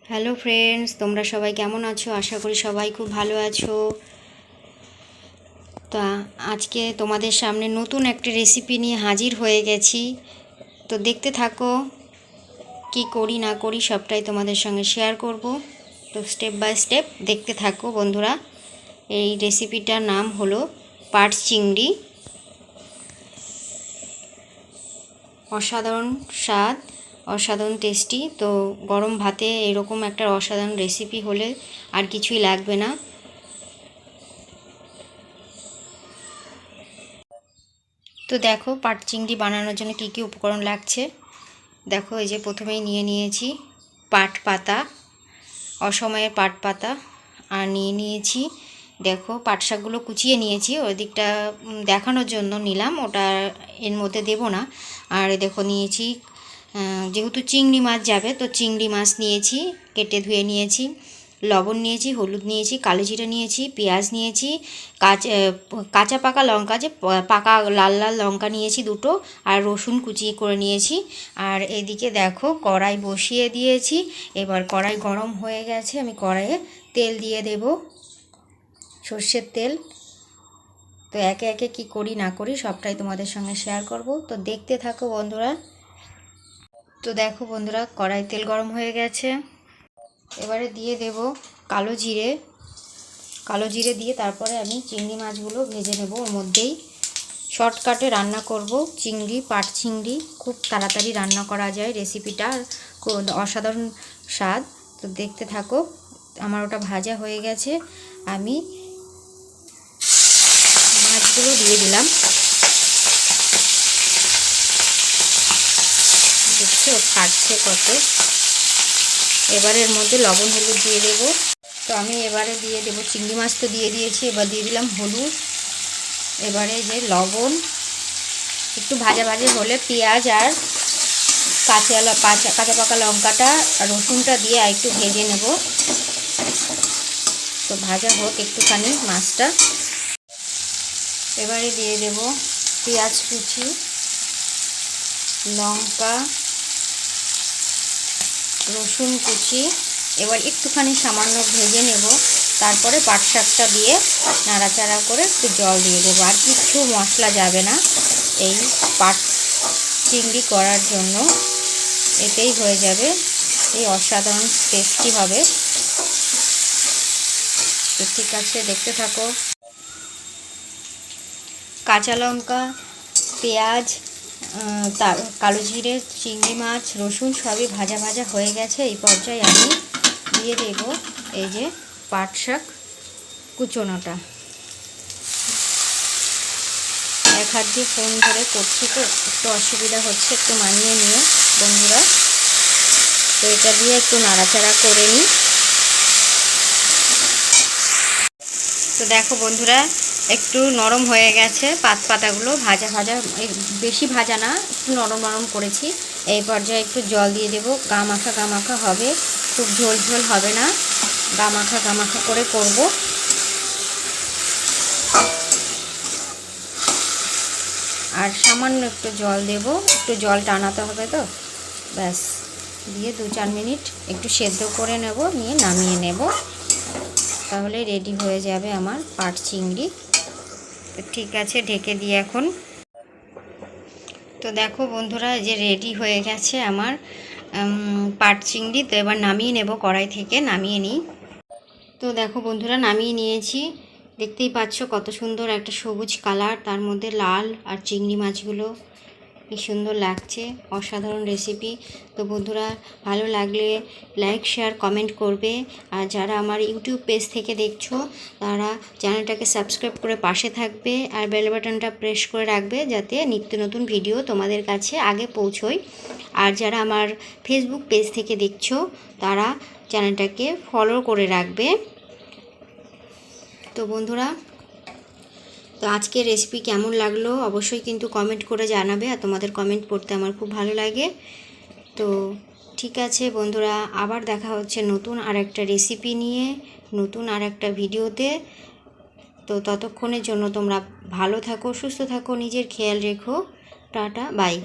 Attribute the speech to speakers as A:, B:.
A: Hello friends, তোমরা সবাই কেমন আছো? আশা করি সবাই খুব ভালো আছো। তা আজকে তোমাদের সামনে নতুন একটা রেসিপি নিয়ে হাজির হয়ে গেছি। তো দেখতে থাকো, কি করি না করি সবটাই তোমাদের সঙ্গে শেয়ার করব। তো স্টেপ বাই স্টেপ দেখতে থাকো বন্ধুরা। এই রেসিপিটার নাম হলো পাট চিংড়ি। অসাধারণ স্বাদ, অসাধারণ টেস্টি। তো গরম ভাতে এরকম একটা অসাধারণ রেসিপি হলে আর কিছুই লাগবে না। তো দেখো, পাট চিংড়ি বানানোর জন্য কী কী উপকরণ লাগছে। দেখো, এই যে প্রথমেই নিয়ে নিয়েছি পাট পাতা, অসময়ের পাট পাতা। আর নিয়ে নিয়েছি, দেখো, পাট শাকগুলো কুচিয়ে নিয়েছি, ওই দিকটা দেখানোর জন্য নিলাম, ওটা এর মধ্যে দেব না। আর দেখো নিয়েছি, যেহেতু চিংড়ি মাছ যাবে তো চিংড়ি মাছ নিয়েছি, কেটে ধুয়ে নিয়েছি। লবণ নিয়েছি, হলুদ নিয়েছি, কালো জিরা নিয়েছি, পেঁয়াজ নিয়েছি, কাঁচা পাকা লঙ্কা, যে পাকা লাল লাল লঙ্কা নিয়েছি দুটো, আর রসুন কুচিয়ে করে নিয়েছি। আর এদিকে দেখো কড়াই বসিয়ে দিয়েছি। এবার কড়াই গরম হয়ে গেছে, আমি কড়াইয়ে তেল দিয়ে দেব, সর্ষের তেল। তো একে একে কি করি না করি সবটাই তোমাদের সঙ্গে শেয়ার করব। তো দেখতে থাকো বন্ধুরা। তো দেখো বন্ধুরা, কড়াই তেল গরম হয়ে গেছে। এবারে দিয়ে দেব কালো জিরে। কালো জিরে দিয়ে তারপরে আমি চিংড়ি মাছগুলো ভেজে নেব ওর মধ্যেই। শর্টকাটে রান্না করব চিংড়ি, পাট চিংড়ি খুব তাড়াতাড়ি রান্না করা যায়। রেসিপিটা অসাধারণ স্বাদ। তো দেখতে থাকো। আমার ওটা ভাজা হয়ে গেছে, আমি মাছগুলো দিয়ে দিলাম। দেখছো ফাটছে কত। এবারের মধ্যে লবণ হলুদ দিয়ে দেব। তো আমি এবারে দিয়ে দেব, চিংড়ি মাছ তো দিয়ে দিয়েছি, এবার দিয়ে দিলাম হলুদ। এবারে যে লবণ, একটু ভাজা ভাজা হলে পেঁয়াজ আর কাঁচা পাকা লঙ্কাটা আর রসুনটা দিয়ে আর একটু ভেজে নেব। তো ভাজা হোক একটুখানি মাছটা। এবারে দিয়ে দেব পেঁয়াজ কুচি, লঙ্কা, রসুন কুচি। এবার একটুখানি সামান্য ভেজে নেব, তারপরে পাট শাকটা দিয়ে নাড়াচাড়া করে একটু জল দিয়ে দেবো। আর কিছু মশলা যাবে না এই পাট চিংড়ি করার জন্য, এতেই হয়ে যাবে, এই অসাধারণ টেস্টি হবে। তো ঠিক আছে, দেখতে থাকো। কাঁচা লঙ্কা, পেঁয়াজ, কালো জিরে, চিংড়ি মাছ, রসুন সবই ভাজা ভাজা হয়ে গেছে। এই পর্যায়ে আমি দিয়ে দেব এই যে পাট শাক কুচোনোটা। এক হাত দিয়ে ফোন ধরে করছি তো একটু অসুবিধা হচ্ছে, একটু মানিয়ে নিও বন্ধুরা। তো এটা দিয়ে একটু নাড়াচাড়া করে নিই। তো দেখো বন্ধুরা, একটু নরম হয়ে গেছে পাতাগুলো, ভাজা ভাজা, বেশি ভাজা না, একটু নরম নরম করেছি। এই পর্যায়ে একটু জল দিয়ে দেবো, গা মাখা হবে, খুব ঝোল ঝোল হবে না, গা মাখা করে করব। আর সামান্য একটু জল দেব, একটু জল টানাতে হবে তো, ব্যাস। দিয়ে 2-4 মিনিট একটু সেদ্ধ করে নেব, নিয়ে নামিয়ে নেব, তাহলে রেডি হয়ে যাবে আমার পাট চিংড়ি। তো ঠিক আছে, ঢেকে দিই এখন। তো দেখো বন্ধুরা, যে রেডি হয়ে গেছে আমার পাট চিংড়ি। তো এবার নামিয়ে নেব, কড়াই থেকে নামিয়ে নিই। তো দেখো বন্ধুরা, নামিয়ে নিয়েছি। দেখতেই পাচ্ছ কত সুন্দর একটা সবুজ কালার, তার মধ্যে লাল, আর চিংড়ি মাছগুলো কি সুন্দর লাগছে, অসাধারণ রেসিপি। তো বন্ধুরা, ভালো লাগলে লাইক শেয়ার কমেন্ট করবে। আর যারা আমার ইউটিউব পেজ থেকে দেখছো তারা চ্যানেলটাকে সাবস্ক্রাইব করে পাশে থাকবে, আর বেল বাটনটা প্রেস করে রাখবে যাতে নিত্য নতুন ভিডিও তোমাদের কাছে আগে পৌঁছয়। আর যারা আমার ফেসবুক পেজ থেকে দেখছো তারা চ্যানেলটাকে ফলো করে রাখবে। তো বন্ধুরা, তো আজকের রেসিপি কেমন লাগলো অবশ্যই কিন্তু কমেন্ট করে জানাবে, আর তোমাদের কমেন্ট পড়তে আমার খুব ভালো লাগে। তো ঠিক আছে বন্ধুরা, আবার দেখা হচ্ছে নতুন আর একটা রেসিপি নিয়ে, নতুন আর একটা ভিডিওতে। তো ততক্ষণের জন্য তোমরা ভালো থাকো, সুস্থ থাকো, নিজের খেয়াল রেখো। Ta-ta, by.